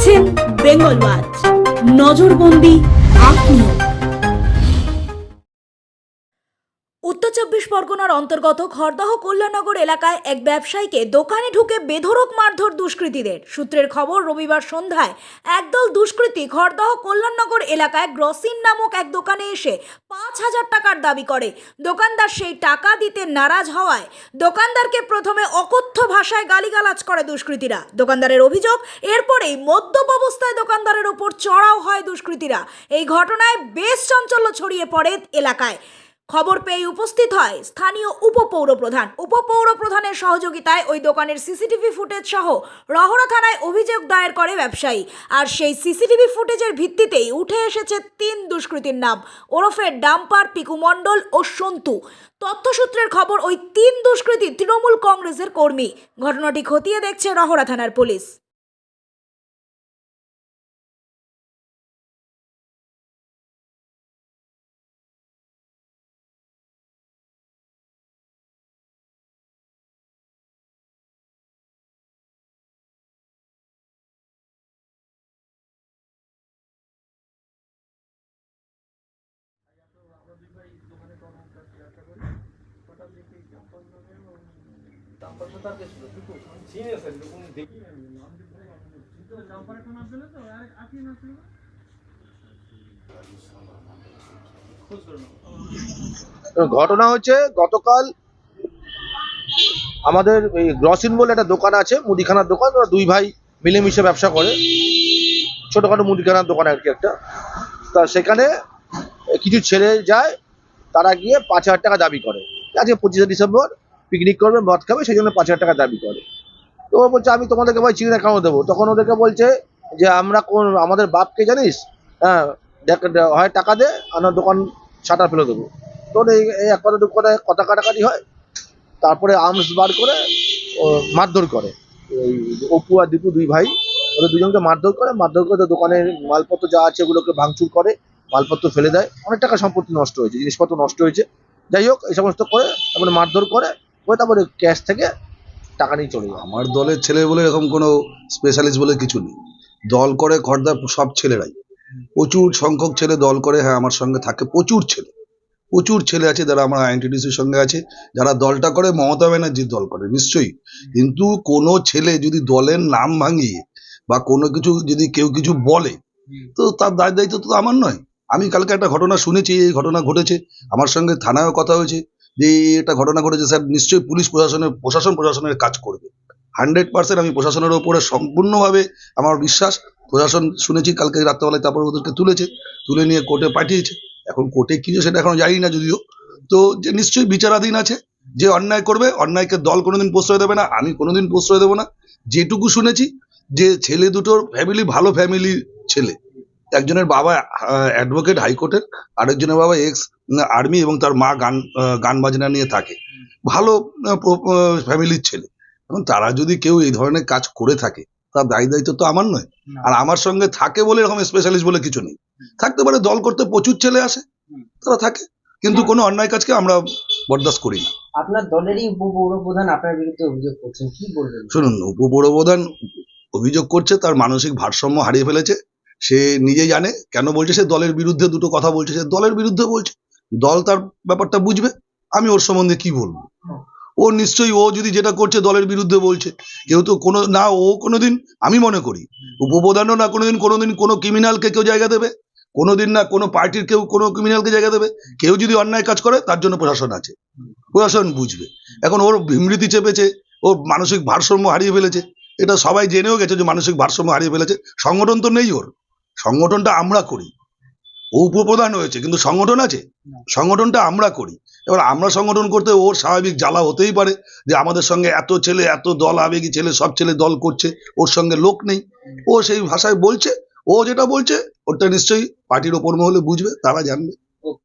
দেখছেন বেঙ্গল ওয়াচ, নজরবন্দি আপনিও। উত্তর চব্বিশ পরগনার অন্তর্গত খড়দহ কল্যাণনগর এলাকায় এক ব্যবসায়ীকে দোকানে ঢুকে বেধড়ক মারধর দুষ্কৃতীদের। সূত্রের খবর, রবিবার সন্ধ্যায় একদল দুষ্কৃতী খড়দহ কল্যাণনগর এলাকায় গ্রসিন নামক এক দোকানে এসে 5,000 টাকার দাবি করে। দোকানদার সেই টাকা দিতে নারাজ হওয়ায় দোকানদারকে প্রথমে অকথ্য ভাষায় গালিগালাজ করে দুষ্কৃতীরা। দোকানদারের অভিযোগ, এরপরেই মদ্যপ অবস্থায় দোকানদারের ওপর চড়াও হয় দুষ্কৃতীরা। এই ঘটনায় বেশ চাঞ্চল্য ছড়িয়ে পড়ে এলাকায়। খবর পেয়ে উপস্থিত হয় স্থানীয় উপপৌরপ্রধানের সহযোগিতায় ওই দোকানের সিসিটিভি ফুটেজ সহ রহরা থানায় অভিযোগ দায়ের করে ব্যবসায়ী। আর সেই সিসিটিভি ফুটেজের ভিত্তিতেই উঠে এসেছে 3 দুষ্কৃতীর নাম ওরফে ডাম্পার, পিকু মণ্ডল ও সন্তু। তথ্যসূত্রের খবর, ওই 3 দুষ্কৃতী তৃণমূল কংগ্রেসের কর্মী। ঘটনাটি খতিয়ে দেখছে রহরা থানার পুলিশ। ঘটনা হচ্ছে গতকাল আমাদের এই গ্রসিন বলে একটা দোকান আছে, মুদিখানার দোকান। ওরা 2 ভাই মিলেমিশে ব্যবসা করে, ছোটখাটো মুদিখানার দোকান আর কি একটা। তা সেখানে কিছু ছেলে যায়, তারা গিয়ে 5,000 টাকা দাবি করে। আজকে 25শে ডিসেম্বর পিকনিক করবে, মদ খাবে, সেই জন্য 5,000 টাকা দাবি করে। তো ও বলছে, আমি তোমাদেরকে ভাই চিনি না, কেন দেবো? তখন ওদেরকে বলছে যে আমরা আমাদের বাপকে জানিস, হ্যাঁ হয় টাকা দে, আমরা দোকান শাটার ফেলে দেবো। তো এই এক কথা দু কথা কাটাকাটি হয়। তারপরে আর্মস বার করে মারধর করে। এই অপু আর দীপু 2 ভাই, ওদের 2জনকে মারধর করে দোকানের মালপত্র যা আছে ওগুলোকে ভাঙচুর করে, মালপত্র ফেলে দেয়। অনেক টাকা সম্পত্তি নষ্ট হয়েছে, জিনিসপত্র নষ্ট হয়েছে। যাই হোক, এই সমস্ত করে তারপরে মারধর করে তারপরে ক্যাশ থেকে টাকা নিয়ে চলে যায়। আমার দলের ছেলে বলে এরকম কোনো স্পেশালিস্ট বলে কিছু নেই। দল করে খড়দার সব ছেলেরাই, প্রচুর সংখ্যক ছেলে দল করে। হ্যাঁ, আমার সঙ্গে থাকে প্রচুর ছেলে আছে যারা আমার আইএনটিটিসির সঙ্গে আছে, যারা দলটা করে মমতা ব্যানার্জির দল করে নিশ্চয়ই। কিন্তু কোনো ছেলে যদি দলের নাম ভাঙিয়ে বা কোনো কিছু যদি কেউ কিছু বলে, তো তার দায়িত্ব তো আমার নয়। আমি কালকে একটা ঘটনা শুনেছি, এই ঘটনা ঘটেছে, আমার সঙ্গে থানায়ও কথা হয়েছে যে এটা ঘটনা ঘটেছে। স্যার, নিশ্চয়ই পুলিশ প্রশাসনের কাজ করবে। 100% আমি প্রশাসনের ওপরে সম্পূর্ণভাবে আমার বিশ্বাস। প্রশাসন শুনেছি কালকে রাত্রেবেলায়, তারপর ওদেরকে তুলে নিয়ে কোর্টে পাঠিয়েছে। এখন কোর্টে কি সেটা এখনো জানি না যদিও। তো যে নিশ্চয়ই বিচারাধীন আছে। যে অন্যায় করবে, অন্যায়কে দল কোনোদিন প্রশ্রয় দেবে না, আমি কোনোদিন প্রশ্রয় দেবো না। যেটুকু শুনেছি যে ছেলে দুটোর ফ্যামিলি ভালো ফ্যামিলির ছেলে। একজনের বাবা অ্যাডভোকেট হাইকোর্টের, আরেকজনের বাবা এক্স আর্মি এবং তার মা গান বাজনা নিয়ে থাকে। ভালো ফ্যামিলির ছেলে। এখন তারা যদি কেউ এই ধরনের কাজ করে থাকে, তার দায়িত্ব তো আমার নয়। আর আমার সঙ্গে থাকে বলে এরকম স্পেশালিস্ট বলে কিছু নেই। থাকতে পারে, দল করতে প্রচুর ছেলে আসে, তারা থাকে, কিন্তু কোনো অন্যায় কাজকে আমরা বরদাস্ত করি না। আপনার দলেরই উপপৌরপ্রধান আপনার বিরুদ্ধে অভিযোগ করছেন, কি বলবেন? শুনুন, উপপৌরপ্রধান অভিযোগ করছে, তার মানসিক ভারসাম্য হারিয়ে ফেলেছে। সে নিজে জানে কেন বলছে। সে দলের বিরুদ্ধে দুটো কথা বলছে, সে দলের বিরুদ্ধে বলছে। দল তার ব্যাপারটা বুঝবে, আমি ওর সম্বন্ধে কি বলবো। ও নিশ্চয়ই, ও যদি যেটা করছে দলের বিরুদ্ধে বলছে, কেউ তো কোনো না, ও কোনোদিন, আমি মনে করি উপপ্রধানও না কোনোদিন কোনো ক্রিমিনালকে কেউ জায়গা দেবে, কোনোদিন না কোনো পার্টির কেউ কোনো ক্রিমিনালকে জায়গা দেবে। কেউ যদি অন্যায় কাজ করে, তার জন্য প্রশাসন আছে, প্রশাসন বুঝবে। এখন ওর বিমৃতি চেপেছে, ওর মানসিক ভারসাম্য হারিয়ে ফেলেছে, এটা সবাই জেনেও গেছে যে মানসিক ভারসাম্য হারিয়ে ফেলেছে। সংগঠন তো নেই ওর, সংগঠনটা আমরা করি। ও উপপ্রধান হয়েছে কিন্তু সংগঠন আছে, সংগঠনটা আমরা করি। এবার আমরা সংগঠন করতে ওর স্বাভাবিক জ্বালা হতেই পারে যে আমাদের সঙ্গে এত ছেলে, এত দল, আবেগী ছেলে, সব ছেলে দল করছে, ওর সঙ্গে লোক নেই। ও সেই ভাষায় বলছে, ও যেটা বলছে ওটা নিশ্চয়ই পার্টির ওপর মহলে বুঝবে, তারা জানবে।